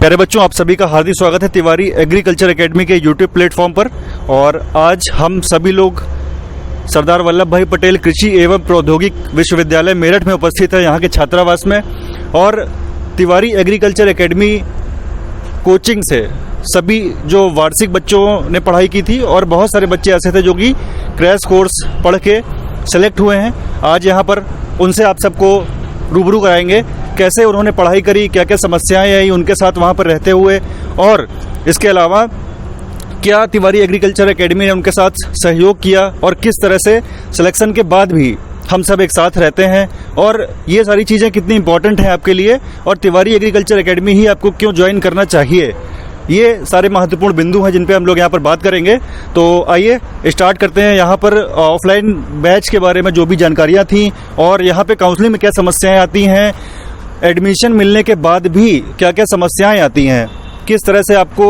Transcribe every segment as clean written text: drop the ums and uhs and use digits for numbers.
प्यारे बच्चों, आप सभी का हार्दिक स्वागत है तिवारी एग्रीकल्चर एकेडमी के यूट्यूब प्लेटफॉर्म पर। और आज हम सभी लोग सरदार वल्लभ भाई पटेल कृषि एवं प्रौद्योगिक विश्वविद्यालय मेरठ में उपस्थित है, यहाँ के छात्रावास में। और तिवारी एग्रीकल्चर एकेडमी कोचिंग से सभी जो वार्षिक बच्चों ने पढ़ाई की थी और बहुत सारे बच्चे ऐसे थे जो कि क्रैश कोर्स पढ़ के सेलेक्ट हुए हैं। आज यहाँ पर उनसे आप सबको रूबरू कराएंगे कैसे उन्होंने पढ़ाई करी, क्या क्या समस्याएं आई उनके साथ वहाँ पर रहते हुए, और इसके अलावा क्या तिवारी एग्रीकल्चर एकेडमी ने उनके साथ सहयोग किया और किस तरह से सिलेक्शन के बाद भी हम सब एक साथ रहते हैं, और ये सारी चीज़ें कितनी इंपॉर्टेंट हैं आपके लिए, और तिवारी एग्रीकल्चर एकेडमी ही आपको क्यों ज्वाइन करना चाहिए। ये सारे महत्वपूर्ण बिंदु हैं जिन पे हम लोग यहाँ पर बात करेंगे। तो आइए स्टार्ट करते हैं। यहाँ पर ऑफलाइन बैच के बारे में जो भी जानकारियाँ थी और यहाँ पे काउंसलिंग में क्या समस्याएं आती हैं, एडमिशन मिलने के बाद भी क्या क्या समस्याएं आती हैं, किस तरह से आपको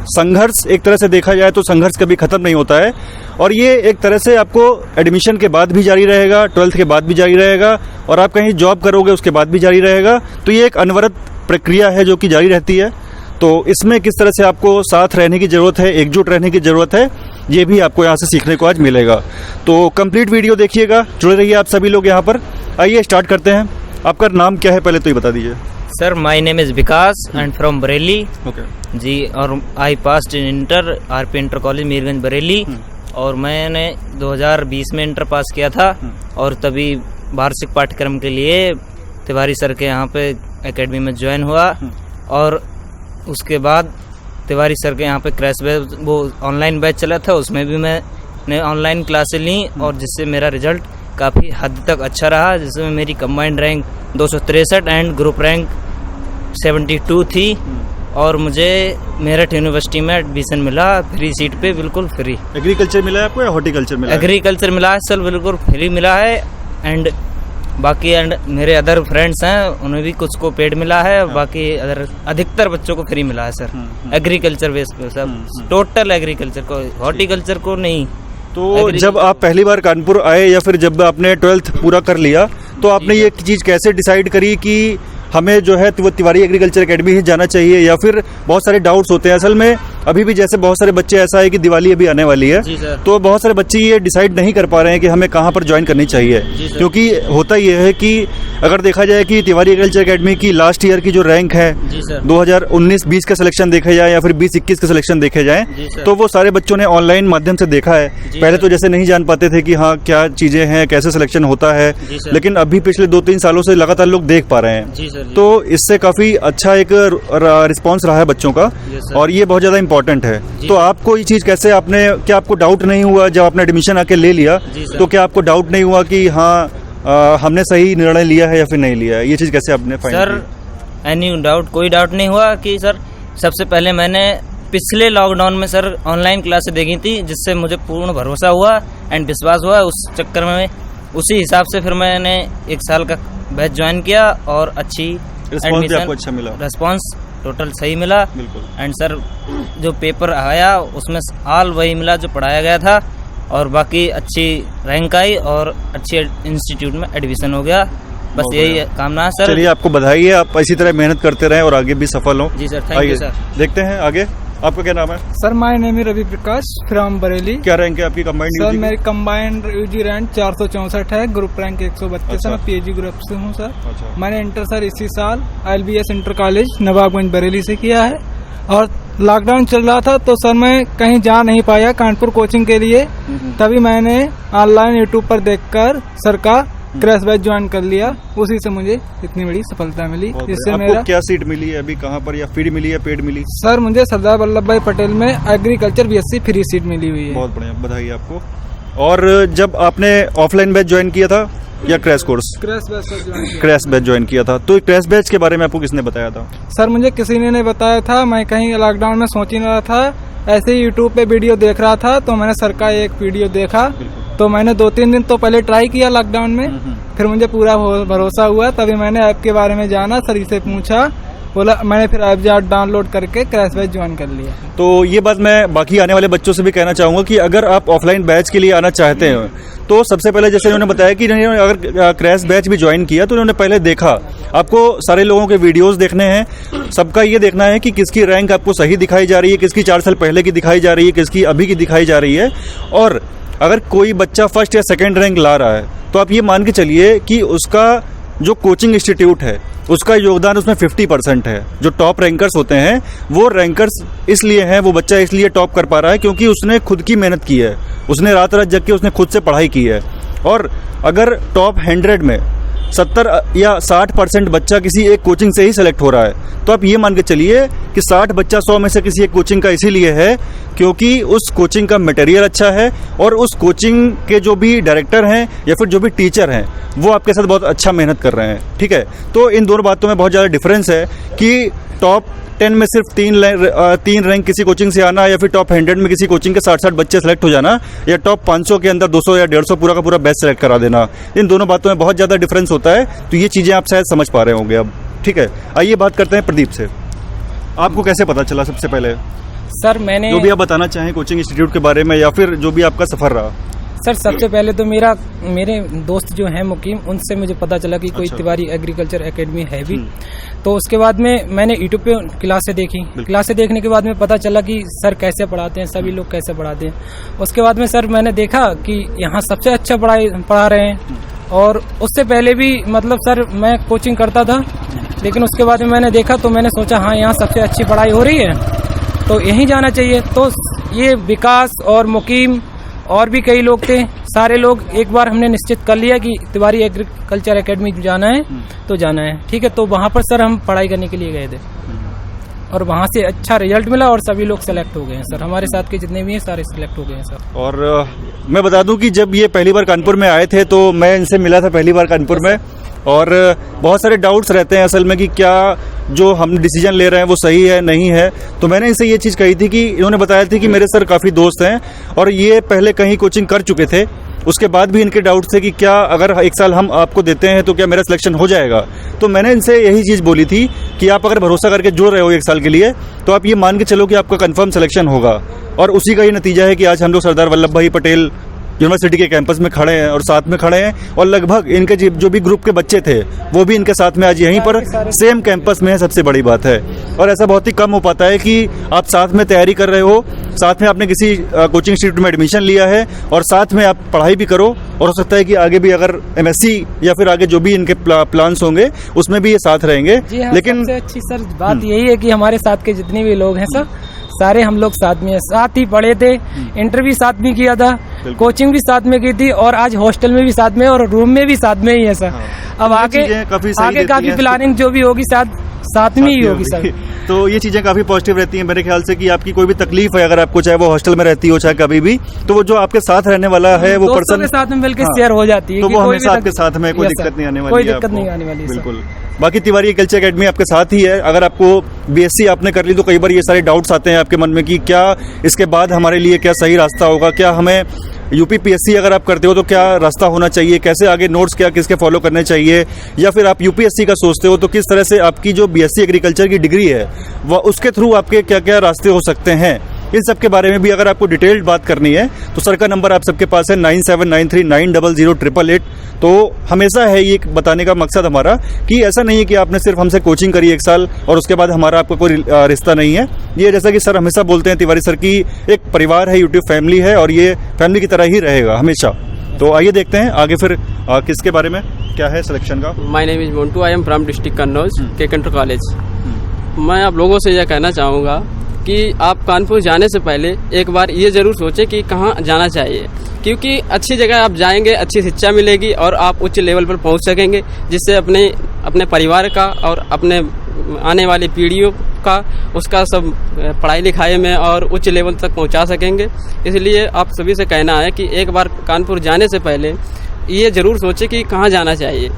संघर्ष, एक तरह से देखा जाए तो संघर्ष कभी ख़त्म नहीं होता है, और ये एक तरह से आपको एडमिशन के बाद भी जारी रहेगा, 12th के बाद भी जारी रहेगा, और आप कहीं जॉब करोगे उसके बाद भी जारी रहेगा। तो ये एक अनवरत प्रक्रिया है जो कि जारी रहती है। तो इसमें किस तरह से आपको साथ रहने की ज़रूरत है, एकजुट रहने की ज़रूरत है, ये भी आपको यहाँ से सीखने को आज मिलेगा। तो कंप्लीट वीडियो देखिएगा, जुड़े रहिए आप सभी लोग यहाँ पर। आइए स्टार्ट करते हैं। आपका नाम क्या है पहले तो ये बता दीजिए। Sir, my name is Vikas and from Bareilly. Okay ji, और I passed in inter RP inter college Mirganj Bareilly. और मैंने 2020 में इंटर पास किया था और तभी वार्षिक पाठ्यक्रम के लिए तिवारी सर के यहाँ पे एकेडमी में ज्वाइन हुआ। और उसके बाद तिवारी सर के यहाँ पे क्रैश बैच, वो ऑनलाइन बैच चला था, उसमें भी मैंने ऑनलाइन क्लासें ली और जिससे मेरा रिजल्ट काफ़ी हद तक अच्छा रहा, जिसमें मेरी combined rank 263 and group rank 72 थी। और मुझे मेरठ यूनिवर्सिटी में एडमिशन मिला फ्री सीट पे, बिल्कुल फ्री। एग्रीकल्चर मिला है आपको या हॉर्टिकल्चर मिला है? एग्रीकल्चर मिला है सर, बिल्कुल फ्री मिला है। एंड बाकी मेरे अदर फ्रेंड्स हैं, उन्हें भी कुछ को पेड मिला है, बाकी अदर अधिकतर बच्चों को फ्री मिला है सर। एग्रीकल्चर बेस पे सब, टोटल एग्रीकल्चर को, हॉर्टिकल्चर को नहीं। तो जब आप पहली बार कानपुर आए या फिर जब आपने 12th पूरा कर लिया, तो आपने ये चीज़ कैसे डिसाइड करी कि हमें जो है वो तिवारी एग्रीकल्चर एकेडमी ही जाना चाहिए, या फिर बहुत सारे डाउट्स होते हैं असल में अभी भी, जैसे बहुत सारे बच्चे, ऐसा है कि दिवाली अभी आने वाली है, तो बहुत सारे बच्चे ये डिसाइड नहीं कर पा रहे हैं कि हमें कहाँ पर ज्वाइन करनी चाहिए। क्योंकि होता ये है कि अगर देखा जाए कि तिवारी एग्रीकल्चर एकेडमी की लास्ट ईयर की जो रैंक है 2019-20 का सिलेक्शन देखे जाए या फिर 20-21 का सिलेक्शन देखे जाए, तो वो सारे बच्चों ने ऑनलाइन माध्यम से देखा है। पहले तो जैसे नहीं जान पाते थे कि हाँ क्या चीज़ें हैं, कैसे सिलेक्शन होता है, लेकिन अभी पिछले 2-3 सालों से लगातार लोग देख पा रहे हैं। तो इससे काफ़ी अच्छा एक रिस्पॉन्स रहा है बच्चों का, और ये बहुत ज़्यादा इंपॉर्टेंट है। तो आपको ये चीज़ कैसे, आपने, क्या आपको डाउट नहीं हुआ जब आपने एडमिशन आके ले लिया, तो क्या आपको डाउट नहीं हुआ कि हाँ हमने सही निर्णय लिया है या फिर नहीं लिया है? ये चीज़ कैसे आपने फाइंड सर, एनी डाउट, कोई डाउट नहीं हुआ कि सर, सबसे पहले मैंने पिछले लॉकडाउन में सर ऑनलाइन क्लासेस देखी थी, जिससे मुझे पूर्ण भरोसा हुआ एंड विश्वास हुआ। उस चक्कर में उसी हिसाब से फिर मैंने 1 साल का बैच ज्वाइन किया और अच्छी रिस्पॉन्स आपको अच्छा मिला? रिस्पॉन्स टोटल सही मिला। एंड सर, जो पेपर आया उसमें ऑल वही मिला जो पढ़ाया गया था, और बाकी अच्छी रैंक आई और अच्छे इंस्टीट्यूट में एडमिशन हो गया। बस यही कामना है सर। चलिए, आपको बधाई है, आप इसी तरह मेहनत करते रहें और आगे भी सफल हों। जी सर, थैंक यू सर। देखते हैं आगे, आपका क्या नाम है? सर, माय नेम है रवि प्रकाश फ्रॉम बरेली। क्या रैंक है आपकी कंबाइंड? सर, मेरी कंबाइंड यूजी रैंक 464 है, ग्रुप रैंक 132 है। मैं पीएचडी ग्रुप से हूँ सर। अच्छा। मैंने इंटर सर इसी साल ILBS inter college Nawabganj Bareilly से किया है, और लॉकडाउन चल रहा था तो सर मैं कहीं जा नहीं पाया कानपुर कोचिंग के लिए, तभी मैंने ऑनलाइन यूट्यूब पर देखकर सर का क्रैश बैच ज्वाइन कर लिया। उसी से मुझे इतनी बड़ी सफलता मिली, जिससे मेरा क्या सीट मिली है अभी, कहाँ पर, या फ्री मिली या पेड मिली? सर, मुझे सरदार वल्लभ भाई पटेल में एग्रीकल्चर BSc फ्री सीट मिली हुई है। बहुत बढ़िया, बधाई आपको। और जब आपने ऑफलाइन बैच ज्वाइन किया था या crash course? Crash batch join किया था। तो क्रैश बैच के बारे में आपको किसने बताया था? सर, मुझे किसी ने नहीं बताया था, मैं कहीं लॉकडाउन में सोच ही नहीं रहा था, ऐसे ही यूट्यूब पे वीडियो देख रहा था, तो मैंने सर का एक वीडियो देखा, तो मैंने 2-3 दिन तो पहले ट्राई किया लॉकडाउन में, फिर मुझे पूरा भरोसा हुआ, तभी मैंने ऐप के बारे में जाना, सर से पूछा, बोला, मैंने फिर ऐप डाउनलोड करके क्रैश बैच ज्वाइन कर लिया। तो ये बात मैं बाकी आने वाले बच्चों से भी कहना चाहूँगा कि अगर आप ऑफलाइन बैच के लिए आना चाहते हैं तो सबसे पहले जैसे इन्होंने बताया कि इन्होंने अगर क्रैश बैच भी ज्वाइन किया तो इन्होंने पहले देखा, आपको सारे लोगों के वीडियोस देखने हैं, सबका ये देखना है कि किसकी रैंक आपको सही दिखाई जा रही है, किसकी 4 साल पहले की दिखाई जा रही है, किसकी अभी की दिखाई जा रही है। और अगर कोई बच्चा फर्स्ट या सेकेंड रैंक ला रहा है तो आप ये मान के चलिए कि उसका जो कोचिंग इंस्टीट्यूट है उसका योगदान उसमें 50% है। जो टॉप रैंकर्स होते हैं वो रैंकर्स इसलिए हैं, वो बच्चा इसलिए टॉप कर पा रहा है क्योंकि उसने खुद की मेहनत की है, उसने रात रात जग के उसने खुद से पढ़ाई की है। और अगर टॉप 100 में 70 या 60% बच्चा किसी एक कोचिंग से ही सेलेक्ट हो रहा है तो आप ये मान के चलिए कि 60 बच्चा 100 में से किसी एक कोचिंग का इसीलिए है क्योंकि उस कोचिंग का मटेरियल अच्छा है और उस कोचिंग के जो भी डायरेक्टर हैं या फिर जो भी टीचर हैं वो आपके साथ बहुत अच्छा मेहनत कर रहे हैं। ठीक है, तो इन दोनों बातों में बहुत ज़्यादा डिफरेंस है कि टॉप 10 में सिर्फ 3 रैंक किसी कोचिंग से आना या फिर टॉप 100 में किसी कोचिंग के 60 बच्चे सेलेक्ट हो जाना या टॉप 500 के अंदर 200 या 150 पूरा का पूरा बेस्ट सेलेक्ट करा देना, इन दोनों बातों में बहुत ज़्यादा डिफरेंस होता है। तो ये चीज़ें आप शायद समझ पा रहे होंगे अब। ठीक है, आइए बात करते हैं प्रदीप से। आपको कैसे पता चला सबसे पहले? सर मैंने जो भी आप बताना चाहें कोचिंग इंस्टीट्यूट के बारे में या फिर जो भी आपका सफ़र रहा। सर सबसे पहले तो मेरे दोस्त जो हैं मुकीम, उनसे मुझे पता चला कि कोई तिवारी एग्रीकल्चर एकेडमी है भी। तो उसके बाद में मैंने यूट्यूब पे क्लासें देखी, क्लासें देखने के बाद में पता चला कि सर कैसे पढ़ाते हैं, सभी लोग कैसे पढ़ाते हैं। उसके बाद में सर मैंने देखा कि यहाँ सबसे अच्छा पढ़ा रहे हैं। और उससे पहले भी मतलब सर मैं कोचिंग करता था, लेकिन उसके बाद में मैंने देखा तो मैंने सोचा हाँ यहाँ सबसे अच्छी पढ़ाई हो रही है तो यहीं जाना चाहिए। तो ये विकास और मुकीम और भी कई लोग थे, सारे लोग एक बार हमने निश्चित कर लिया कि तिवारी एग्रीकल्चर एकेडमी जाना है तो जाना है। ठीक है, तो वहाँ पर सर हम पढ़ाई करने के लिए गए थे और वहाँ से अच्छा रिजल्ट मिला और सभी लोग सेलेक्ट हो गए हैं सर। हमारे साथ के जितने भी हैं सारे सेलेक्ट हो गए हैं सर। और मैं बता दूं कि जब ये पहली बार कानपुर में आए थे तो मैं इनसे मिला था पहली बार कानपुर में, और बहुत सारे डाउट्स रहते हैं असल में कि क्या जो हम डिसीजन ले रहे हैं वो सही है नहीं है। तो मैंने इनसे ये चीज़ कही थी कि इन्होंने बताया थी कि मेरे सर काफ़ी दोस्त हैं और ये पहले कहीं कोचिंग कर चुके थे, उसके बाद भी इनके डाउट थे कि क्या अगर 1 साल हम आपको देते हैं तो क्या मेरा सिलेक्शन हो जाएगा। तो मैंने इनसे यही चीज़ बोली थी कि आप अगर भरोसा करके जुड़ रहे हो 1 साल के लिए तो आप ये मान के चलो कि आपका कंफर्म सिलेक्शन होगा। और उसी का ही नतीजा है कि आज हम लोग सरदार वल्लभ भाई पटेल यूनिवर्सिटी के कैंपस में खड़े हैं और साथ में खड़े हैं, और लगभग इनके जो भी ग्रुप के बच्चे थे वो भी इनके साथ में आज यहीं पर सेम कैंपस में है। सबसे बड़ी बात है, और ऐसा बहुत ही कम हो पाता है कि आप साथ में तैयारी कर रहे हो, साथ में आपने किसी कोचिंग इंस्टीट्यूट में एडमिशन लिया है और साथ में आप पढ़ाई भी करो, और हो सकता है कि आगे भी अगर MSc या फिर आगे जो भी इनके प्लान्स होंगे उसमें भी ये साथ रहेंगे। लेकिन सबसे अच्छी सर बात यही है कि हमारे साथ के जितने भी लोग हैं सर सारे हम लोग साथ में साथ ही पढ़े थे, इंटर भी साथ में किया था, कोचिंग भी साथ में की थी और आज हॉस्टल में भी साथ में और रूम में भी साथ में ही है सर। अब आगे काफी प्लानिंग जो भी होगी साथ में ही होगी सर। तो ये चीज़ें काफ़ी पॉजिटिव रहती हैं मेरे ख्याल से कि आपकी कोई भी तकलीफ है अगर आपको, चाहे वो हॉस्टल में रहती हो चाहे कभी भी, तो वो जो आपके साथ रहने वाला है वो पर्सन के साथ में मिलकर शेयर हो जाती है, तो वो हमेशा आपके साथ में कोई दिक्कत नहीं आने वाली है। कोई दिक्कत नहीं आने वाली। बिल्कुल। बाकी तिवारी एग्रीकल्चर एकेडमी आपके साथ ही है। अगर आपको BSc आपने कर ली तो कई बार ये सारे डाउट्स आते हैं आपके मन में कि क्या इसके बाद हमारे लिए क्या सही रास्ता होगा, क्या हमें UPPSC अगर आप करते हो तो क्या रास्ता होना चाहिए, कैसे आगे नोट्स क्या किसके फॉलो करने चाहिए, या फिर आप UPSC का सोचते हो तो किस तरह से आपकी जो BSc एग्रीकल्चर की डिग्री है वह उसके थ्रू आपके क्या क्या रास्ते हो सकते हैं, इन सब के बारे में भी अगर आपको डिटेल्ड बात करनी है तो सर का नंबर आप सबके पास है 9793900888। तो हमेशा है ये बताने का मकसद हमारा कि ऐसा नहीं है कि आपने सिर्फ हमसे कोचिंग करी 1 साल और उसके बाद हमारा आपको कोई रिश्ता नहीं है। ये जैसा कि सर हमेशा बोलते हैं तिवारी सर की एक परिवार है, यूट्यूब फैमिली है और ये फैमिली की तरह ही रहेगा हमेशा। तो आइए देखते हैं आगे फिर किसके बारे में क्या है सिलेक्शन का। My name is Montu, I am from district Kannauj K K inter college. मैं आप लोगों से यह कहना चाहूँगा कि आप कानपुर जाने से पहले एक बार ये ज़रूर सोचें कि कहाँ जाना चाहिए, क्योंकि अच्छी जगह आप जाएंगे, अच्छी शिक्षा मिलेगी और आप उच्च लेवल पर पहुँच सकेंगे, जिससे अपने परिवार का और अपने आने वाली पीढ़ियों का उसका सब पढ़ाई लिखाई में और उच्च लेवल तक पहुँचा सकेंगे। इसलिए आप सभी से कहना है कि एक बार कानपुर जाने से पहले ये ज़रूर सोचें कि कहाँ जाना चाहिए,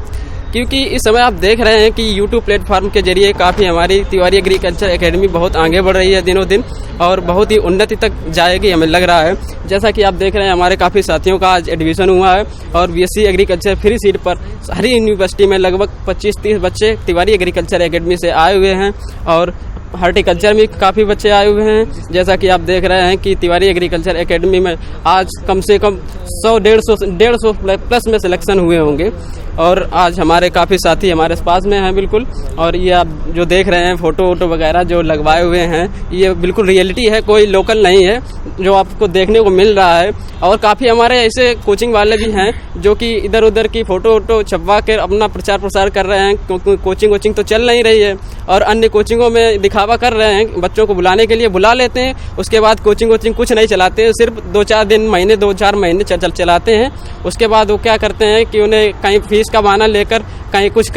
क्योंकि इस समय आप देख रहे हैं कि YouTube प्लेटफॉर्म के जरिए काफ़ी हमारी तिवारी एग्रीकल्चर एकेडमी बहुत आगे बढ़ रही है दिनों दिन और बहुत ही उन्नति तक जाएगी हमें लग रहा है। जैसा कि आप देख रहे हैं हमारे काफ़ी साथियों का आज एडमिशन हुआ है और BSc एग्रीकल्चर फ्री सीट पर हर यूनिवर्सिटी में लगभग 25-30 बच्चे तिवारी एग्रीकल्चर एकेडमी से आए हुए हैं और हॉर्टिकल्चर में काफ़ी बच्चे आए हुए हैं। जैसा कि आप देख रहे हैं कि तिवारी एग्रीकल्चर एकेडमी में आज कम से कम 100-150 प्लस में सिलेक्शन हुए होंगे और आज हमारे काफ़ी साथी हमारे पास में हैं बिल्कुल। और ये आप जो देख रहे हैं फ़ोटो वोटो वगैरह जो लगवाए हुए हैं, ये बिल्कुल रियलिटी है, कोई लोकल नहीं है जो आपको देखने को मिल रहा है। और काफ़ी हमारे ऐसे कोचिंग वाले भी हैं जो कि इधर उधर की फ़ोटो वोटो छपवा कर अपना प्रचार प्रसार कर रहे हैं, क्योंकि कोचिंग तो चल नहीं रही है और अन्य कोचिंगों में दिखावा कर रहे हैं। बच्चों को बुलाने के लिए बुला लेते हैं, उसके बाद कोचिंग कुछ नहीं चलाते हैं, सिर्फ 2-4 महीने चलाते हैं। उसके बाद वो क्या करते हैं कि उन्हें कहीं फीस का बहाना लेकर कहीं कुछ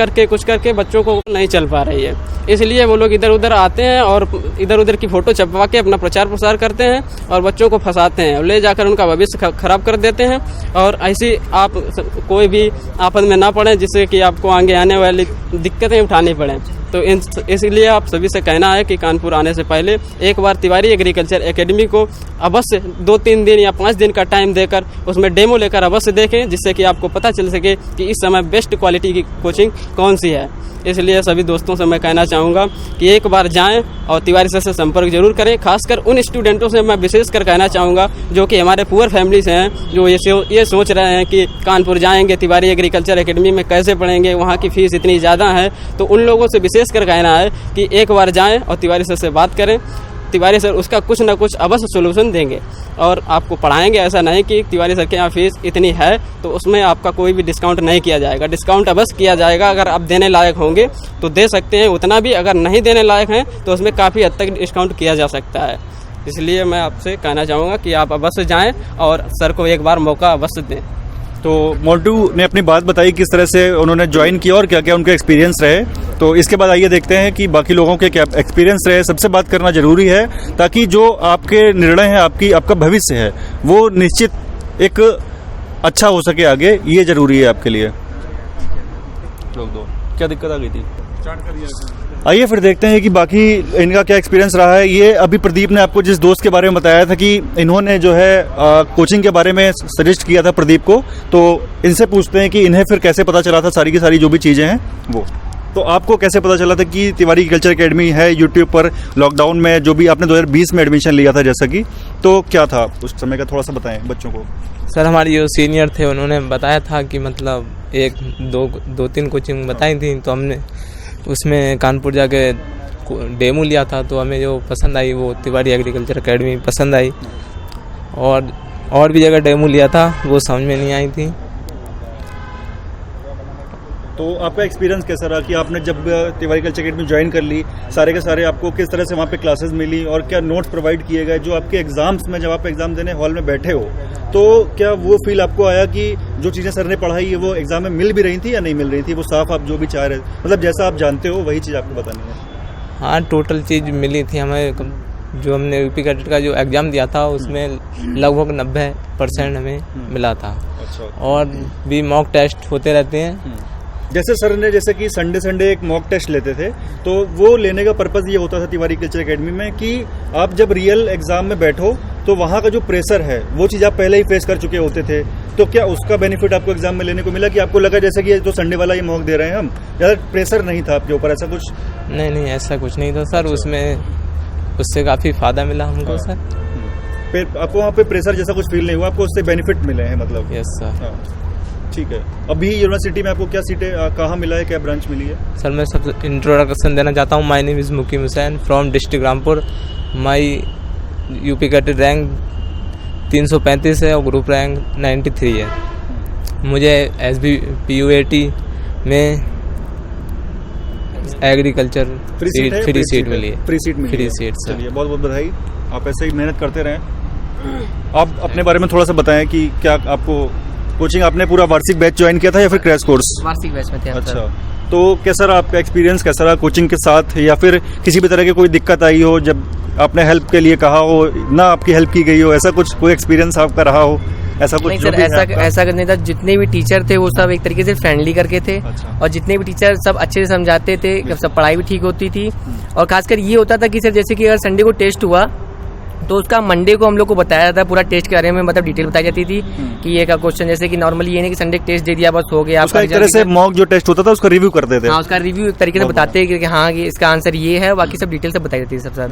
करके बच्चों को नहीं चल पा रही है। इसलिए वो लोग इधर उधर आते हैं और इधर उधर की फ़ोटो छपवा के अपना प्रचार प्रसार करते हैं और बच्चों को फंसाते हैं और ले जाकर उनका भविष्य खराब कर देते हैं। और ऐसी आप कोई भी आफत में ना पड़ें जिससे कि आपको आगे आने वाली दिक्कतें उठानी पड़ें। तो इसलिए आप सभी से कहना है कि कानपुर आने से पहले एक बार तिवारी एग्रीकल्चर एकेडमी को अवश्य 2-3 दिन या 5 दिन का टाइम देकर उसमें डेमो लेकर अवश्य देखें, जिससे कि आपको पता चल सके कि इस समय बेस्ट क्वालिटी की कोचिंग कौन सी है। इसलिए सभी दोस्तों से मैं कहना चाहूँगा कि एक बार जाएं और तिवारी सर से संपर्क जरूर करें। खासकर उन स्टूडेंटों से मैं विशेष कर कहना चाहूँगा जो कि हमारे पुअर फैमिली से हैं, जो ये सोच रहे हैं कि कानपुर जाएंगे तिवारी एग्रीकल्चर एकेडमी में कैसे पढ़ेंगे, वहाँ की फ़ीस इतनी ज़्यादा है। तो उन लोगों से विशेष कर कहना है कि एक बार जाएँ और तिवारी सर से बात करें। तिवारी सर उसका कुछ ना कुछ अवश्य सोल्यूशन देंगे और आपको पढ़ाएंगे। ऐसा नहीं कि तिवारी सर के यहाँ फीस इतनी है तो उसमें आपका कोई भी डिस्काउंट नहीं किया जाएगा। डिस्काउंट अवश्य किया जाएगा। अगर आप देने लायक होंगे तो दे सकते हैं उतना भी, अगर नहीं देने लायक हैं तो उसमें काफ़ी हद तक डिस्काउंट किया जा सकता है। इसलिए मैं आपसे कहना चाहूँगा कि आप अवश्य जाएँ और सर को एक बार मौका अवश्य दें। तो मोन्टू ने अपनी बात बताई किस तरह से उन्होंने ज्वाइन किया और क्या क्या उनके एक्सपीरियंस रहे। तो इसके बाद आइए देखते हैं कि बाकी लोगों के क्या एक्सपीरियंस रहे। सबसे बात करना जरूरी है ताकि जो आपके निर्णय है, आपका भविष्य है, वो निश्चित एक अच्छा हो सके आगे, ये जरूरी है आपके लिए। लोग दो क्या दिक्कत आ गई थी, आइए फिर देखते हैं कि बाकी इनका क्या एक्सपीरियंस रहा है। ये अभी प्रदीप ने आपको जिस दोस्त के बारे में बताया था कि इन्होंने जो है कोचिंग के बारे में सजेस्ट किया था प्रदीप को, तो इनसे पूछते हैं कि इन्हें फिर कैसे पता चला था सारी की सारी जो भी चीज़ें हैं वो। तो आपको कैसे पता चला था कि तिवारी एग्रीकल्चर एकेडमी है यूट्यूब पर? लॉकडाउन में जो भी आपने 2020 में एडमिशन लिया था जैसा कि, तो क्या था उस समय का, थोड़ा सा बताएं बच्चों को। सर हमारे जो सीनियर थे उन्होंने बताया था कि मतलब 1-2-3 कोचिंग बताई थी, तो हमने उसमें कानपुर जाके डेमो लिया था। तो हमें जो पसंद आई वो तिवारी एग्रीकल्चर एकेडमी पसंद आई। और भी जगह डेमो लिया था, वो समझ में नहीं आई थी। तो आपका एक्सपीरियंस कैसा रहा कि आपने जब तिवारी एग्रीकल्चर एकेडमी ज्वाइन कर ली, सारे के सारे आपको किस तरह से वहाँ पे क्लासेस मिली और क्या नोट्स प्रोवाइड किए गए? जो आपके एग्जाम्स में जब आप एग्जाम देने हॉल में बैठे हो तो क्या वो फील आपको आया कि जो चीज़ें सर ने पढ़ाई है वो एग्जाम में मिल भी रही थी या नहीं मिल रही थी? वो साफ आप जो भी चाह रहे, मतलब जैसा आप जानते हो वही चीज़ आपको बतानी है। हाँ, टोटल चीज़ मिली थी हमें। जो हमने यूपी कैडेट का जो एग्ज़ाम दिया था उसमें लगभग 90% हमें मिला था। अच्छा। और भी मॉक टेस्ट होते रहते हैं। जैसे सर ने जैसे कि संडे एक मॉक टेस्ट लेते थे, तो वो लेने का पर्पज़ ये होता था तिवारी एग्रीकल्चर एकेडमी में कि आप जब रियल एग्जाम में बैठो तो वहाँ का जो प्रेशर है वो चीज़ आप पहले ही फेस कर चुके होते थे। तो क्या उसका बेनिफिट आपको एग्जाम में लेने को मिला कि आपको लगा जैसे कि ये तो संडे वाला ये मॉक दे रहे हैं हम, ज़्यादा प्रेशर नहीं था आपके ऊपर, ऐसा कुछ? नहीं, ऐसा कुछ नहीं था सर। उससे काफ़ी फ़ायदा मिला हमको। सर फिर आपको वहाँ पे प्रेशर जैसा कुछ फील नहीं हुआ, आपको उससे बेनिफिट मिले हैं मतलब? Yes sir. ठीक है। अभी यूनिवर्सिटी में आपको क्या सीटें कहाँ मिला है, क्या ब्रांच मिली है? सर मैं सब इंट्रोडक्शन देना चाहता हूँ। My name is Mukeem Hussain from district Rampur. My UP cadet rank 335 है और ग्रुप रैंक 93 है। मुझे SBPUAT में एग्रीकल्चर फ्री सीट मिली है। Free seat sir. चलिए बहुत बहुत बधाई, आप ऐसे ही मेहनत करते रहें। आप अपने बारे में थोड़ा सा बताएं कि क्या आपको कोचिंग, आपने पूरा वार्षिक बैच ज्वाइन किया था या फिर क्रैश कोर्स? वार्षिक बैच में थे। अच्छा, तो कैसा रहा आपका एक्सपीरियंस, कैसा रहा कोचिंग के साथ? या फिर किसी भी तरह की कोई दिक्कत आई हो जब आपने हेल्प के लिए कहा हो, ना आपकी हेल्प की गई हो, ऐसा कुछ कोई एक्सपीरियंस आपका रहा हो? ऐसा कुछ? नहीं सर, ऐसा कुछ नहीं था। जितने भी टीचर थे वो सब एक तरीके से फ्रेंडली करके थे। अच्छा। और जितने भी टीचर सब अच्छे से समझाते थे, सब पढ़ाई भी ठीक होती थी। और खासकर ये होता था कि सर जैसे कि अगर संडे को टेस्ट हुआ तो उसका मंडे को हम लोग को बताया जाता है पूरा टेस्ट के बारे में, मतलब डिटेल बताई जाती थी कि ये का क्वेश्चन, जैसे कि नॉर्मली ये नहीं कि संडे टेस्ट दे दिया बस हो गया। उसका एक तरह से मॉक जो टेस्ट होता था उसका रिव्यू करते थे। हाँ, उसका रिव्यू एक तरीके से बताते हैं कि हाँ कि इसका आंसर ये है, बाकी सब डिटेल से बताई जाती है सब सर।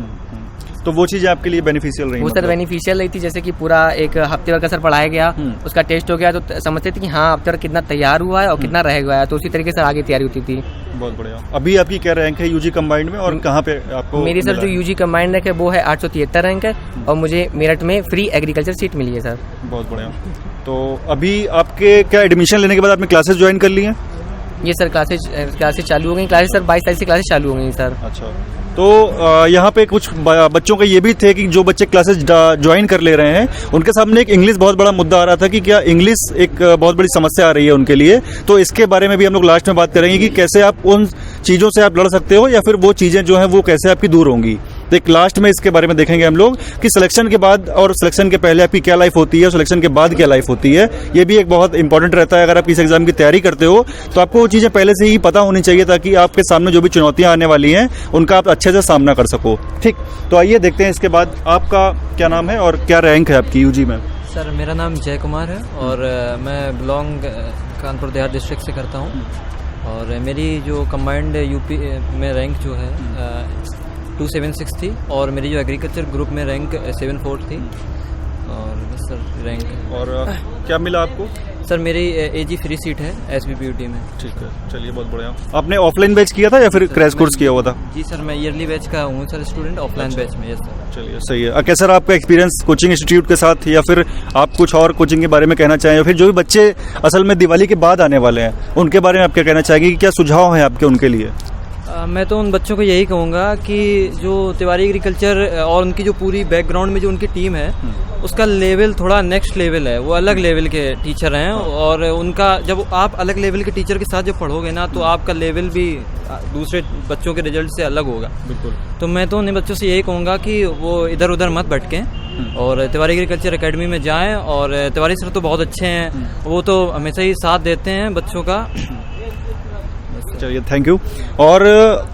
तो वो चीज़ें आपके लिए बेनिफिशियल रही? वो सर बेनिफिशियल रही थी, जैसे कि पूरा एक हफ्ते भर का सर पढ़ाया गया, उसका टेस्ट हो गया तो समझते थे कि हाँ हफ्ते भर कितना तैयार हुआ है और कितना रह गया है, तो उसी तरीके से आगे तैयारी होती थी। बहुत बढ़िया। अभी आपकी क्या रैंक है यूजी कंबाइंड में और कहाँ पे आपको? मेरी सर जो यूजी कंबाइंड रैंक है वो है 873 रैंक है और मुझे मेरठ में फ्री एग्रीकल्चर सीट मिली है सर। बहुत बढ़िया। तो अभी आपके क्या एडमिशन लेने के बाद आपने क्लासेस ज्वाइन कर ली हैं? ये सर क्लासेस चालू हो गई, क्लासेस सर 22 तारीख से क्लासेस चालू हो गई सर। अच्छा, तो यहाँ पे कुछ बच्चों का ये भी थे कि जो बच्चे क्लासेस ज्वाइन कर ले रहे हैं उनके सामने एक इंग्लिश बहुत बड़ा मुद्दा आ रहा था कि क्या इंग्लिश एक बहुत बड़ी समस्या आ रही है उनके लिए। तो इसके बारे में भी हम लोग लास्ट में बात करेंगे कि कैसे आप उन चीज़ों से आप लड़ सकते हो या फिर वो चीज़ें जो हैं वो कैसे आपकी दूर होंगी। तो एक लास्ट में इसके बारे में देखेंगे हम लोग कि सिलेक्शन के बाद और सिलेक्शन के पहले आपकी क्या लाइफ होती है, सिलेक्शन के बाद क्या लाइफ होती है। ये भी एक बहुत इंपॉर्टेंट रहता है। अगर आप किसी एग्जाम की तैयारी करते हो तो आपको वो चीज़ें पहले से ही पता होनी चाहिए ताकि आपके सामने जो भी चुनौतियाँ आने वाली हैं उनका आप अच्छे से सामना कर सको। ठीक, तो आइए देखते हैं इसके बाद आपका क्या नाम है और क्या रैंक है आपकी यूजी में? सर मेरा नाम जय कुमार है और मैं बिलोंग कानपुर देहात डिस्ट्रिक्ट से करता हूँ और मेरी जो कंबाइंड यूपी में रैंक जो है 276 थी और मेरी जो एग्रीकल्चर ग्रुप में रैंक 74 थी और बस सर रैंक। और क्या मिला आपको? सर मेरी एजी फ्री सीट है एसबीपीयूटी में। ठीक है, चलिए बहुत बढ़िया। आपने ऑफलाइन बैच किया था या फिर क्रैश कोर्स किया हुआ था? जी सर मैं ईयरली बैच का हूँ सर स्टूडेंट, ऑफलाइन बैच में। Yes sir. चलिए सही है। क्या सर आपका एक्सपीरियंस कोचिंग इंस्टीट्यूट के साथ या फिर आप कुछ और कोचिंग के बारे में कहना चाहें या फिर जो भी बच्चे असल में दिवाली के बाद आने वाले हैं उनके बारे में आप क्या कहना चाहेंगे कि क्या सुझाव हैं आपके उनके लिए? मैं तो उन बच्चों को यही कहूँगा कि जो तिवारी एग्रीकल्चर और उनकी जो पूरी बैकग्राउंड में जो उनकी टीम है उसका लेवल थोड़ा नेक्स्ट लेवल है, वो अलग लेवल के टीचर हैं और उनका जब आप अलग लेवल के टीचर के साथ जब पढ़ोगे ना तो आपका लेवल भी दूसरे बच्चों के रिजल्ट से अलग होगा। बिल्कुल। तो मैं तो उन बच्चों से यही कहूँगा कि वो इधर उधर मत भटकें और तिवारी एग्रीकल्चर एकेडमी में जाएं और तिवारी सर तो बहुत अच्छे हैं, वो तो हमेशा ही साथ देते हैं बच्चों का। चलिए थैंक यू। और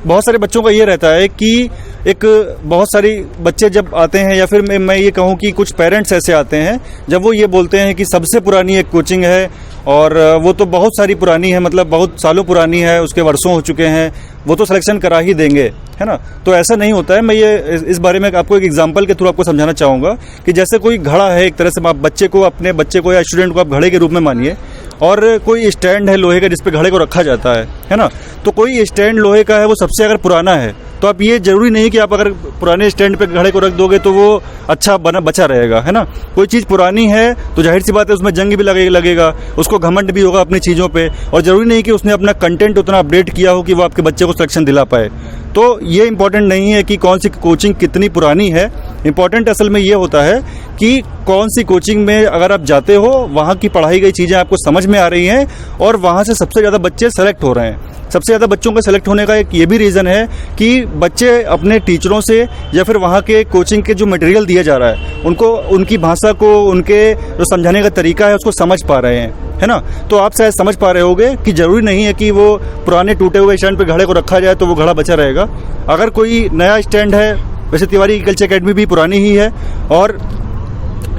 बहुत सारे बच्चों का ये रहता है कि एक बहुत सारी बच्चे जब आते हैं या फिर मैं ये कहूँ कि कुछ पेरेंट्स ऐसे आते हैं जब वो ये बोलते हैं कि सबसे पुरानी एक कोचिंग है और वो तो बहुत सारी पुरानी है, मतलब बहुत सालों पुरानी है, उसके वर्षों हो चुके हैं, वो तो सिलेक्शन करा ही देंगे, है ना। तो ऐसा नहीं होता है। मैं ये इस बारे में आपको एक एग्जांपल के थ्रू आपको समझाना चाहूँगा कि जैसे कोई घड़ा है, एक तरह से आप अपने बच्चे को या स्टूडेंट को आप घड़े के रूप में मानिए और कोई स्टैंड है लोहे का जिस पे घड़े को रखा जाता है ना। तो कोई स्टैंड लोहे का है, वो सबसे अगर पुराना है तो आप ये जरूरी नहीं कि आप अगर पुराने स्टैंड पे घड़े को रख दोगे तो वो अच्छा बचा रहेगा, है ना। कोई चीज़ पुरानी है तो जाहिर सी बात है उसमें जंग भी लगेगा, उसको घमंड भी होगा अपनी चीज़ों पे और ज़रूरी नहीं कि उसने अपना कंटेंट उतना अपडेट किया हो कि वो आपके बच्चे को सिलेक्शन दिला पाए। तो ये इंपॉर्टेंट नहीं है कि कौन सी कोचिंग कितनी पुरानी है, इंपॉर्टेंट असल में ये होता है कि कौन सी कोचिंग में अगर आप जाते हो वहाँ की पढ़ाई गई चीज़ें आपको समझ में आ रही हैं और वहाँ से सबसे ज़्यादा बच्चे सेलेक्ट हो रहे हैं। सबसे ज़्यादा बच्चों का सेलेक्ट होने का एक ये भी रीज़न है कि बच्चे अपने टीचरों से या फिर वहाँ के कोचिंग के जो मटेरियल दिया जा रहा है उनको, उनकी भाषा को, उनके जो समझाने का तरीका है उसको समझ पा रहे हैं, है ना। तो आप शायद समझ पा रहे होगे कि ज़रूरी नहीं है कि वो पुराने टूटे हुए स्टैंड पे घड़े को रखा जाए तो वो घड़ा बचा रहेगा। अगर कोई नया स्टैंड है, वैसे तिवारी एग्रीकल्चर एकेडमी भी पुरानी ही है और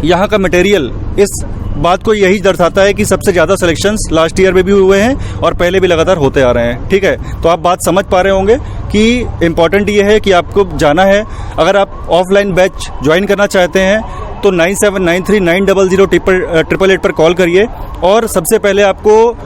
यहाँ का मटेरियल इस बात को यही दर्शाता है कि सबसे ज़्यादा सिलेक्शंस लास्ट ईयर में भी हुए हैं और पहले भी लगातार होते आ रहे हैं। ठीक है, तो आप बात समझ पा रहे होंगे कि इम्पॉर्टेंट ये है कि आपको जाना है। अगर आप ऑफलाइन बैच ज्वाइन करना चाहते हैं तो 9793900888 पर कॉल करिए और सबसे पहले आपको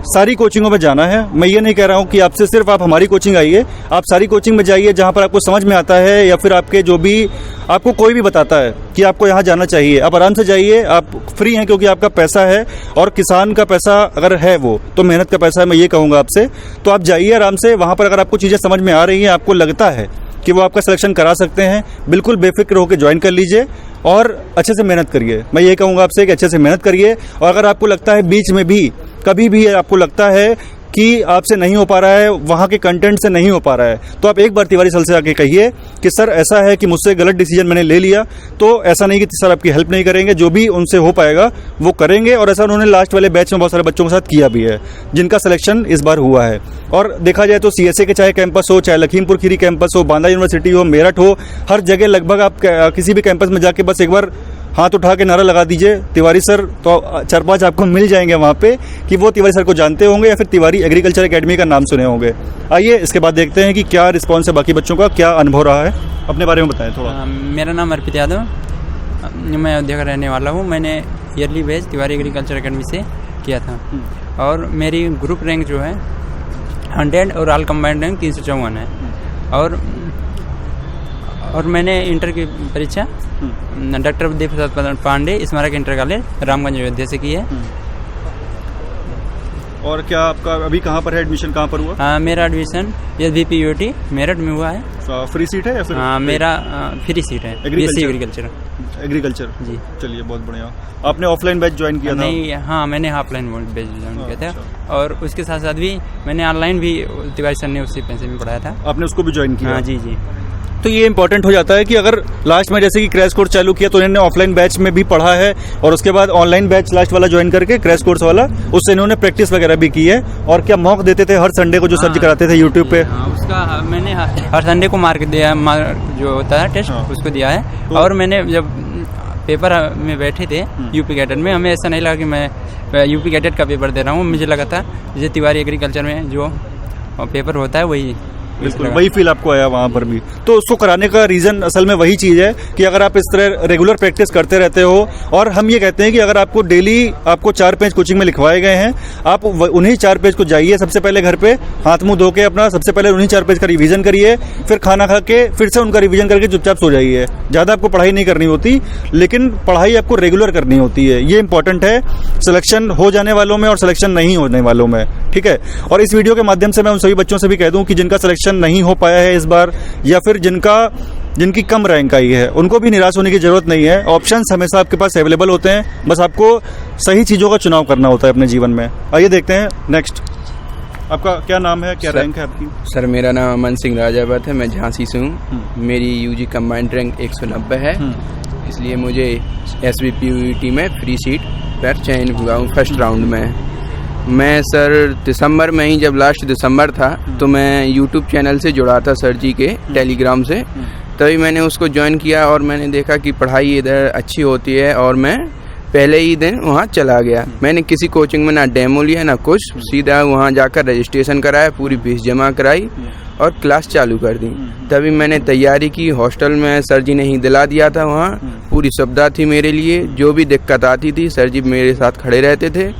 सारी कोचिंगों में जाना है। मैं ये नहीं कह रहा हूँ कि आपसे सिर्फ आप हमारी कोचिंग आइए, आप सारी कोचिंग में जाइए जहाँ पर आपको समझ में आता है या फिर आपके जो भी आपको कोई भी बताता है कि आपको यहाँ जाना चाहिए, आप आराम से जाइए। आप फ्री हैं क्योंकि आपका पैसा है और किसान का पैसा अगर है वो तो मेहनत का पैसा है, मैं ये कहूँगा आपसे। तो आप जाइए आराम से, वहाँ पर अगर आपको चीज़ें समझ में आ रही हैं, आपको लगता है कि वो आपका सिलेक्शन करा सकते हैं, बिल्कुल बेफिक्र होकर ज्वाइन कर लीजिए और अच्छे से मेहनत करिए। मैं ये कहूँगा आपसे कि अच्छे से मेहनत करिए और अगर आपको लगता है बीच में भी कभी भी आपको लगता है कि आपसे नहीं हो पा रहा है, वहाँ के कंटेंट से नहीं हो पा रहा है, तो आप एक बार तिवारी सर से आके कहिए कि सर ऐसा है कि मुझसे गलत डिसीजन मैंने ले लिया। तो ऐसा नहीं कि सर आपकी हेल्प नहीं करेंगे, जो भी उनसे हो पाएगा वो करेंगे। और ऐसा उन्होंने लास्ट वाले बैच में बहुत सारे बच्चों के साथ किया भी है, जिनका सिलेक्शन इस बार हुआ है। और देखा जाए तो CSA के चाहे कैंपस हो, चाहे लखीमपुर खीरी कैंपस हो, बांदा यूनिवर्सिटी हो, मेरठ हो, हर जगह लगभग आप किसी भी कैंपस में जाके बस एक बार हाथ उठा के नारा लगा दीजिए तिवारी सर, तो 4-5 आपको मिल जाएंगे वहाँ पे कि वो तिवारी सर को जानते होंगे या फिर तिवारी एग्रीकल्चर एकेडमी का नाम सुने होंगे। आइए इसके बाद देखते हैं कि क्या रिस्पॉन्स है बाकी बच्चों का, क्या अनुभव रहा है। अपने बारे में बताएं थोड़ा। मेरा नाम अर्पित यादव, मैं अयोध्या का रहने वाला हूँ। मैंने yearly batch Tiwari agriculture academy से किया था और मेरी ग्रुप रैंक जो है 100 और ऑल कंबाइंड रैंक 354 है। और मैंने इंटर की परीक्षा डॉक्टर देव प्रसाद पांडे स्मारक इंटर कॉलेज रामगंज अयोध्या से की है। और क्या आपका अभी कहाँ पर है एडमिशन, कहाँ पर हुआ? मेरा एडमिशन SVP UT मेरठ में हुआ है। फ्री सीट है या फिर? मेरा फ्री सीट है, BSc एग्रीकल्चर जी। चलिए बहुत बढ़िया। आपने ऑफलाइन बैच ज्वाइन किया था? नहीं, हाँ मैंने ऑफलाइन बैच ज्वाइन किया था और उसके साथ साथ भी मैंने ऑनलाइन भी तिवारी सर ने उसी पैसे में पढ़ाया था। आपने उसको भी ज्वाइन किया? हाँ जी। तो ये इंपॉर्टेंट हो जाता है कि अगर लास्ट में जैसे कि क्रैश कोर्स चालू किया तो इन्होंने ऑफलाइन बैच में भी पढ़ा है और उसके बाद ऑनलाइन बैच लास्ट वाला ज्वाइन करके क्रैश कोर्स वाला, उससे इन्होंने प्रैक्टिस वगैरह भी की है। और क्या मॉक देते थे हर संडे को जो सर जी कराते थे यूट्यूब पे? उसका मैंने हर संडे को मार्क दिया, जो होता है टेस्ट उसको दिया है। और मैंने जब पेपर में बैठे थे यूपी कैडेट में, हमें ऐसा नहीं लगा कि मैं यूपी कैडेट का पेपर दे रहा हूँ। मुझे लगा था जैसे तिवारी एग्रीकल्चर में जो पेपर होता है वही, बिल्कुल वही फील आपको आया वहाँ पर भी। तो उसको कराने का रीज़न असल में वही चीज़ है कि अगर आप इस तरह रेगुलर प्रैक्टिस करते रहते हो, और हम ये कहते हैं कि अगर आपको डेली आपको 4 पेज कोचिंग में लिखवाए गए हैं, आप उन्हीं 4 पेज को जाइए सबसे पहले घर पे, हाथ मुंह धो के अपना सबसे पहले उन्हीं 4 पेज का रिवीजन करिए, फिर खाना खा के फिर से उनका रिवीजन करके चुपचाप सो जाइए। ज़्यादा आपको पढ़ाई नहीं करनी होती, लेकिन पढ़ाई आपको रेगुलर करनी होती है। ये इंपॉर्टेंट है सिलेक्शन हो जाने वालों में और सिलेक्शन नहीं होने वालों में, ठीक है। और इस वीडियो के माध्यम से मैं उन सभी बच्चों से भी कह दूं कि जिनका सिलेक्शन नहीं हो पाया है इस बार, या फिर जिनकी कम रैंक आई है, उनको भी निराश होने की जरूरत नहीं है। ऑप्शंस हमेशा आपके पास अवेलेबल होते हैं, बस आपको सही चीज़ों का चुनाव करना होता है अपने जीवन में। आइए देखते हैं नेक्स्ट। आपका क्या नाम है, क्या रैंक है आपकी? सर मेरा नाम अमन सिंह राजावत है, मैं झांसी से हूँ। मेरी UG कंबाइंड रैंक 190 है, इसलिए मुझे SVP UT में फ्री सीट पर चयन हुआ हूँ फर्स्ट राउंड में। मैं सर दिसंबर में ही, जब लास्ट दिसंबर था, तो मैं YouTube चैनल से जुड़ा था सर जी के टेलीग्राम से, तभी मैंने उसको ज्वाइन किया और मैंने देखा कि पढ़ाई इधर अच्छी होती है और मैं पहले ही दिन वहाँ चला गया। मैंने किसी कोचिंग में ना डेमो लिया ना कुछ, सीधा वहाँ जाकर रजिस्ट्रेशन कराया, पूरी फीस जमा कराई और क्लास चालू कर दी। तभी मैंने तैयारी की, हॉस्टल में सर जी ने ही दिला दिया था, वहाँ पूरी सुविधा थी मेरे लिए, जो भी दिक्कत आती थी सर जी मेरे साथ खड़े रहते थे।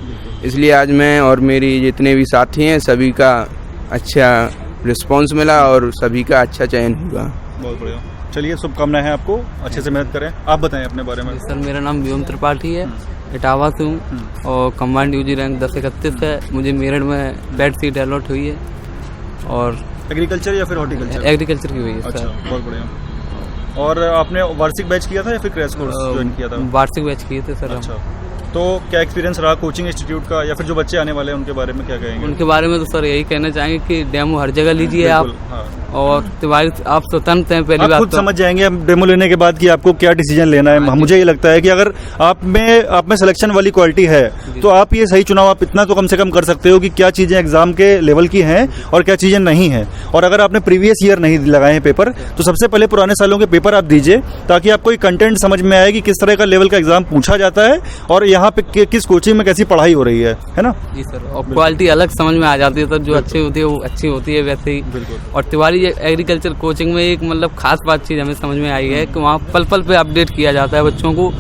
इसलिए आज मैं और मेरी जितने भी साथी हैं सभी का अच्छा रिस्पांस मिला और सभी का अच्छा चयन हुआ। बहुत बढ़िया, चलिए शुभकामनाएं हैं आपको, अच्छे से मेहनत करें। आप बताएं अपने बारे में। सर मेरा नाम व्योम त्रिपाठी है, इटावा से हूँ और कंबाइंड UG रैंक 1031 है। मुझे मेरठ में बेड सीट अलॉट हुई है। और एग्रीकल्चर या फिर हॉर्टिकल्चर? एग्रीकल्चर की हुई है। अच्छा, बहुत बढ़िया। और आपने वार्षिक बैच किया था या फिर क्रैश कोर्स ज्वाइन किया था? वार्षिक बैच किए थे सर। अच्छा, तो क्या एक्सपीरियंस रहा कोचिंग इंस्टीट्यूट का, या फिर जो बच्चे आने वाले हैं उनके बारे में क्या कहेंगे? उनके बारे में तो सर यही कहना चाहेंगे कि डेमो हर जगह लीजिए आप। हाँ। और तिवारी आप स्वतंत्र हैं, पहली बात खुद समझ जाएंगे डेमो लेने के बाद कि आपको क्या डिसीजन लेना है। मुझे ये लगता है कि अगर आप में सिलेक्शन वाली क्वालिटी है तो आप ये सही चुनाव, आप इतना तो कम से कम कर सकते हो कि क्या चीज़ें एग्जाम के लेवल की हैं और क्या चीज़ें नहीं हैं। और अगर आपने प्रीवियस ईयर नहीं लगाए हैं पेपर, तो सबसे पहले पुराने सालों के पेपर आप दीजिए, ताकि आपको एक कंटेंट समझ में आए कि किस तरह का लेवल का एग्जाम पूछा जाता है और यहाँ पे किस कोचिंग में कैसी पढ़ाई हो रही है ना? जी सर, और क्वालिटी अलग समझ में आ जाती है सर, जो अच्छी होती है वो अच्छी होती है वैसे ही। और तिवारी एग्रीकल्चर कोचिंग में एक मतलब खास बात चीज़ हमें समझ में आई है कि वहाँ पल पल पे अपडेट किया जाता है बच्चों को,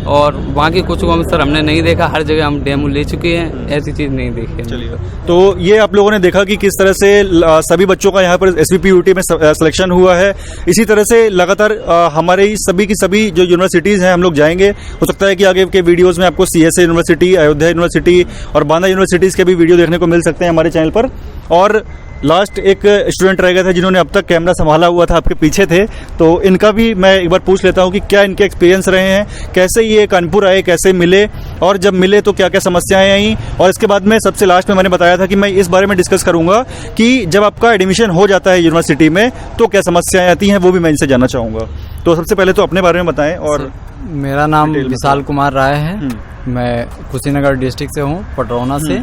और वहाँ की कोचिंगों में सर हमने नहीं देखा, हर जगह हम डेमो ले चुके हैं, ऐसी चीज़ नहीं देखी। चलिए, तो ये आप लोगों ने देखा कि किस तरह से सभी बच्चों का यहाँ पर SVP UT में सिलेक्शन हुआ है। इसी तरह से लगातार हमारे सभी की सभी जो यूनिवर्सिटीज़ हैं हम लोग जाएंगे। हो सकता है कि आगे के वीडियोज़ में आपको CSA यूनिवर्सिटी, अयोध्या यूनिवर्सिटी और बांदा यूनिवर्सिटीज़ के भी वीडियो देखने को मिल सकते हैं हमारे चैनल पर। और लास्ट एक स्टूडेंट रह गए थे जिन्होंने अब तक कैमरा संभाला हुआ था, आपके पीछे थे, तो इनका भी मैं एक बार पूछ लेता हूं कि क्या इनके एक्सपीरियंस रहे हैं, कैसे ये कानपुर आए, कैसे मिले और जब मिले तो क्या क्या समस्याएं आई, और इसके बाद में सबसे लास्ट में मैंने बताया था कि मैं इस बारे में डिस्कस करूंगा कि जब आपका एडमिशन हो जाता है यूनिवर्सिटी में तो क्या समस्याएं आती हैं, वो भी मैं इनसे जानना चाहूँगा। तो सबसे पहले तो अपने बारे में बताएं। और मेरा नाम विशाल कुमार राय है, मैं कुशीनगर डिस्ट्रिक्ट से हूँ, पटरौना से,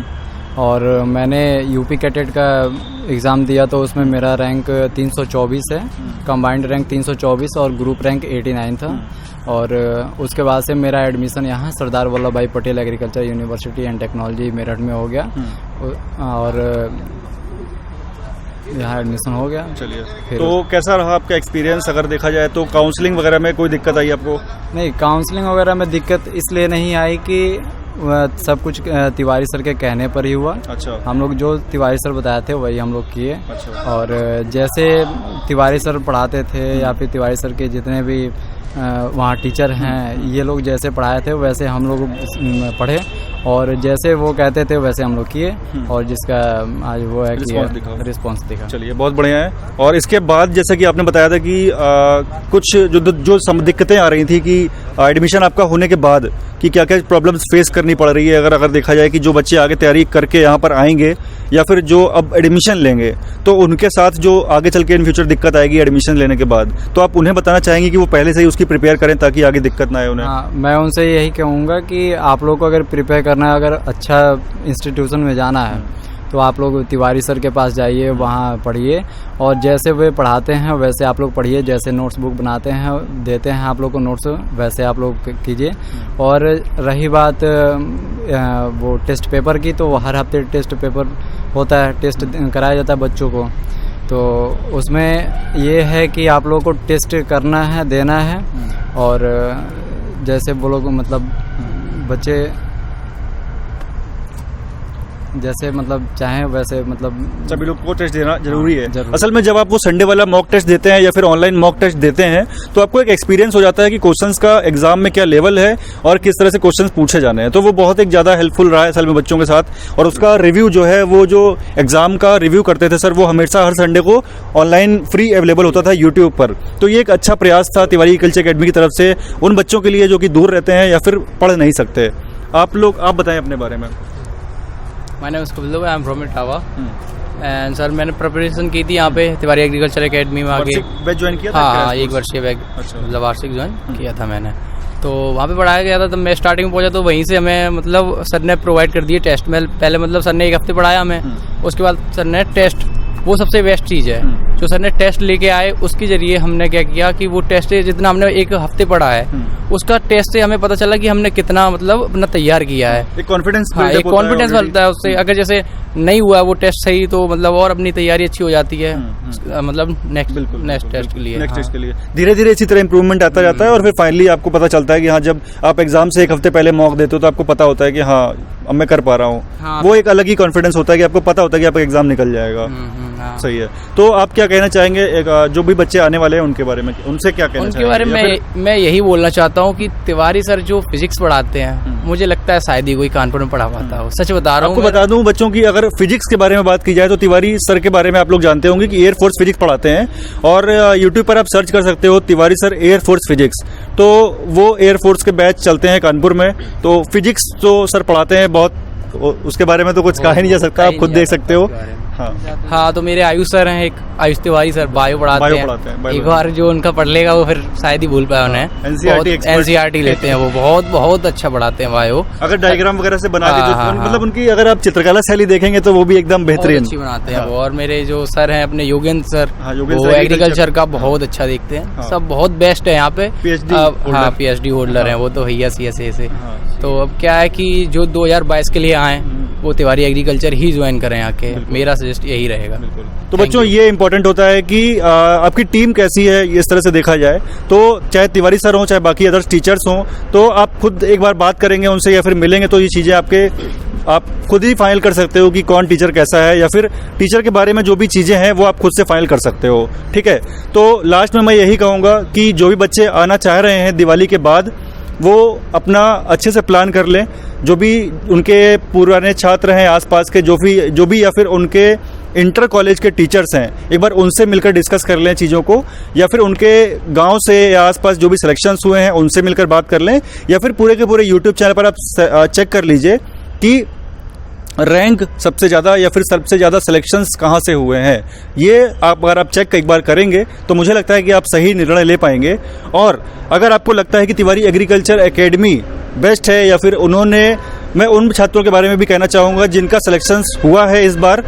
और मैंने यूपी कैडेट का एग्ज़ाम दिया तो उसमें मेरा रैंक 324 है, कंबाइंड रैंक 324 और ग्रुप रैंक 89 था। और उसके बाद से मेरा एडमिशन यहाँ सरदार वल्लभ भाई Patel agriculture university and technology Meerut में हो गया, और यहाँ एडमिशन हो गया। चलिए, तो कैसा रहा आपका एक्सपीरियंस? अगर देखा जाए तो काउंसलिंग वगैरह में कोई दिक्कत आई आपको? नहीं, काउंसलिंग वगैरह में दिक्कत इसलिए नहीं आई कि सब कुछ तिवारी सर के कहने पर ही हुआ। अच्छा। हम लोग जो तिवारी सर बताए थे वही हम लोग किए। अच्छा। और जैसे तिवारी सर पढ़ाते थे या फिर तिवारी सर के जितने भी वहाँ टीचर हैं, ये लोग जैसे पढ़ाए थे वैसे हम लोग पढ़े, और जैसे वो कहते थे वैसे हम लोग किए, और जिसका आज वो है कि रिस्पॉन्स दिखा। चलिए, बहुत बढ़िया है। और इसके बाद जैसा कि आपने बताया था कि कुछ जो दिक्कतें आ रही थी कि एडमिशन आपका होने के बाद कि क्या क्या प्रॉब्लम्स फेस करनी पड़ रही है, अगर देखा जाए कि जो बच्चे आगे तैयारी करके यहाँ पर आएंगे या फिर जो अब एडमिशन लेंगे तो उनके साथ जो आगे चल के इन फ्यूचर दिक्कत आएगी एडमिशन लेने के बाद, तो आप उन्हें बताना चाहेंगे कि वो पहले से ही उसकी प्रिपेयर करें ताकि आगे दिक्कत ना आए उन्हें? हाँ, मैं उनसे यही कहूँगा कि आप लोग को अगर प्रिपेयर करना है, अगर अच्छा इंस्टीट्यूशन में जाना है तो आप लोग तिवारी सर के पास जाइए, वहाँ पढ़िए, और जैसे वे पढ़ाते हैं वैसे आप लोग पढ़िए, जैसे नोट्स बुक बनाते हैं देते हैं आप लोग को नोट्स, वैसे आप लोग कीजिए। और रही बात वो टेस्ट पेपर की, तो हर हफ्ते टेस्ट पेपर होता है, टेस्ट कराया जाता है बच्चों को, तो उसमें ये है कि आप लोग को टेस्ट करना है, देना है, और जैसे वो लोग मतलब बच्चे जैसे मतलब चाहें वैसे मतलब सभी लोग को टेस्ट देना जरूरी है। असल में जब आप वो संडे वाला मॉक टेस्ट देते हैं या फिर ऑनलाइन मॉक टेस्ट देते हैं तो आपको एक एक्सपीरियंस हो जाता है कि क्वेश्चंस का एग्जाम में क्या लेवल है और किस तरह से क्वेश्चंस पूछे जाने हैं। तो वो बहुत एक ज़्यादा हेल्पफुल रहा है असल में बच्चों के साथ। और उसका रिव्यू जो है, वो जो एग्जाम का रिव्यू करते थे सर, वो हमेशा हर संडे को ऑनलाइन फ्री अवेलेबल होता था यूट्यूब पर। तो ये एक अच्छा प्रयास था तिवारी एग्रीकल्चर अकेडमी की तरफ से उन बच्चों के लिए जो कि दूर रहते हैं या फिर पढ़ नहीं सकते। आप बताएं अपने बारे में। मैंने उसको बोल आई am from Etawah and sir मैंने प्रिपरेशन की थी यहाँ पे तिवारी एग्रीकल्चर एकेडमी में आगे बैच ज्वाइन किया था? हाँ, एक वर्षीय बैच मतलब वार्षिक ज्वाइन किया था मैंने। तो वहाँ पे पढ़ाया गया था, तब मैं स्टार्टिंग में पहुँचा तो वहीं से हमें मतलब सर ने प्रोवाइड कर दिए टेस्ट में। पहले मतलब सर ने 1 हफ्ते पढ़ाया हमें, उसके बाद सर ने टेस्ट, वो सबसे बेस्ट चीज़ है जो सर ने टेस्ट लेके आए, उसके जरिए हमने क्या किया कि वो टेस्ट जितना हमने 1 हफ्ते पढ़ा है उसका टेस्ट से हमें पता चला कि हमने कितना मतलब अपना तैयार किया है। एक कॉन्फिडेंस मिलता है उससे। अगर जैसे नहीं हुआ वो टेस्ट सही तो मतलब और अपनी तैयारी अच्छी हो जाती है मतलब नेक्स्ट टेस्ट के लिए। धीरे धीरे इसी तरह इंप्रूवमेंट आता जाता है और फिर फाइनली आपको पता चलता है कि हाँ, जब आप एग्जाम से 1 हफ्ते पहले मॉक देते हो तो आपको पता होता है कि हाँ अब मैं कर पा रहा हूँ। हाँ, वो एक अलग ही कॉन्फिडेंस होता है कि आपको पता होता है कि आपका एग्जाम निकल जाएगा। सही है। तो आप क्या कहना चाहेंगे जो भी बच्चे आने वाले हैं उनके बारे में, उनसे क्या कहना उनके बारे में? मैं यही बोलना चाहता हूँ कि तिवारी सर जो फिजिक्स पढ़ाते हैं मुझे लगता है शायद ही कोई कानपुर में पढ़ा पाता हो। सच बता रहा हूँ। आपको बता दूं बच्चों की, अगर फिजिक्स के बारे में बात की जाए तो तिवारी सर के बारे में आप लोग जानते होंगे कि एयरफोर्स फिजिक्स पढ़ाते हैं, और यूट्यूब पर आप सर्च कर सकते हो तिवारी सर एयरफोर्स फिजिक्स। तो वो एयरफोर्स के बैच चलते हैं कानपुर में, तो फिजिक्स जो सर पढ़ाते हैं बहुत, उसके बारे में तो कुछ कहा ही नहीं जा सकता, आप खुद देख सकते हो। हाँ, तो मेरे आयुष सर हैं, एक आयुष तिवारी सर बायो पढ़ाते हैं। एक बार जो उनका पढ़ लेगा वो फिर शायद ही भूल पाया उन्हें। एनसीईआरटी लेते हैं वो, बहुत अच्छा पढ़ाते हैं बायो। अगर डायग्राम वगैरह से बना के मतलब उनकी अगर आप चित्रकला शैली देखेंगे तो वो भी एकदम बेहतरीन अच्छी बनाते हैं। और मेरे जो सर हैं अपने योगेंद्र सर, वो एग्रीकल्चर का बहुत अच्छा देखते हैं। सब बहुत बेस्ट है यहाँ पे। PhD होल्डर है वो तो भैया CSA से। तो अब क्या है कि जो 2022 के लिए आए वो तिवारी एग्रीकल्चर ही ज्वाइन करें आके, मेरा सजेस्ट यही रहेगा। तो बच्चों ये इम्पोर्टेंट होता है कि आपकी टीम कैसी है, इस तरह से देखा जाए तो चाहे तिवारी सर हों चाहे बाकी अदर्स टीचर्स हों, तो आप खुद एक बार बात करेंगे उनसे या फिर मिलेंगे तो ये चीज़ें आप खुद ही फाइनल कर सकते हो कि कौन टीचर कैसा है, या फिर टीचर के बारे में जो भी चीज़ें हैं वो आप खुद से फाइनल कर सकते हो। ठीक है। तो लास्ट में मैं यही कहूँगा कि जो भी बच्चे आना चाह रहे हैं दिवाली के बाद वो अपना अच्छे से प्लान कर लें। जो भी उनके पुराने छात्र हैं आसपास के, जो भी या फिर उनके इंटर कॉलेज के टीचर्स हैं, एक बार उनसे मिलकर डिस्कस कर लें चीज़ों को, या फिर उनके गांव से या आसपास जो भी सिलेक्शंस हुए हैं उनसे मिलकर बात कर लें, या फिर पूरे के पूरे यूट्यूब चैनल पर आप चेक कर लीजिए कि रैंक सबसे ज़्यादा या फिर सबसे ज़्यादा सिलेक्शंस कहाँ से हुए हैं। ये आप अगर आप चेक एक बार करेंगे तो मुझे लगता है कि आप सही निर्णय ले पाएंगे। और अगर आपको लगता है कि तिवारी एग्रीकल्चर एकेडमी बेस्ट है, या फिर मैं उन छात्रों के बारे में भी कहना चाहूँगा जिनका सिलेक्शंस हुआ है इस बार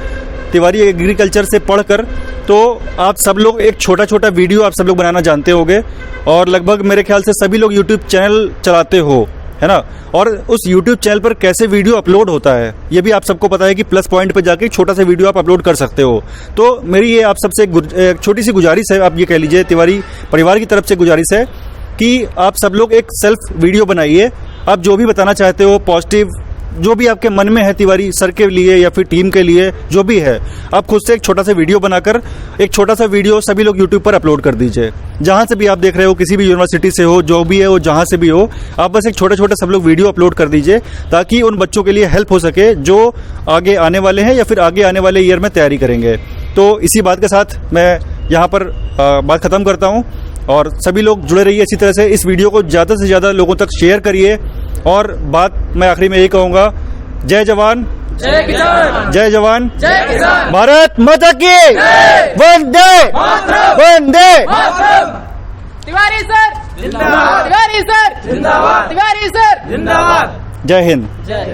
तिवारी एग्रीकल्चर से पढ़कर, तो आप सब लोग एक छोटा छोटा वीडियो आप सब लोग बनाना जानते होंगे, और लगभग मेरे ख्याल से सभी लोग यूट्यूब चैनल चलाते हो, है ना। और उस YouTube चैनल पर कैसे वीडियो अपलोड होता है ये भी आप सबको पता है कि प्लस पॉइंट पर जाके छोटा सा वीडियो आप अपलोड कर सकते हो। तो मेरी ये आप सबसे एक छोटी सी गुजारिश है, आप ये कह लीजिए तिवारी परिवार की तरफ से गुजारिश है कि आप सब लोग एक सेल्फ वीडियो बनाइए। आप जो भी बताना चाहते हो, पॉजिटिव जो भी आपके मन में है तिवारी सर के लिए या फिर टीम के लिए जो भी है, आप खुद से एक छोटा सा वीडियो बनाकर एक छोटा सा वीडियो सभी लोग यूट्यूब पर अपलोड कर दीजिए। जहाँ से भी आप देख रहे हो, किसी भी यूनिवर्सिटी से हो, जो भी है वो जहाँ से भी हो, आप बस एक छोटे छोटे सब लोग वीडियो अपलोड कर दीजिए ताकि उन बच्चों के लिए हेल्प हो सके जो आगे आने वाले हैं या फिर आगे आने वाले ईयर में तैयारी करेंगे। तो इसी बात के साथ मैं यहाँ पर बात ख़त्म करता हूँ, और सभी लोग जुड़े रहिए इसी तरह से। इस वीडियो को ज़्यादा से ज़्यादा लोगों तक शेयर करिए, और बात मैं आखिरी में यही कहूँगा, जय जवान जय किसान, जय जवान जय किसान, भारत माता की वंदे वंदे। तिवारी सर जिंदाबाद, तिवारी सर जिंदाबाद, तिवारी सर जिंदाबाद। जय हिंद। जय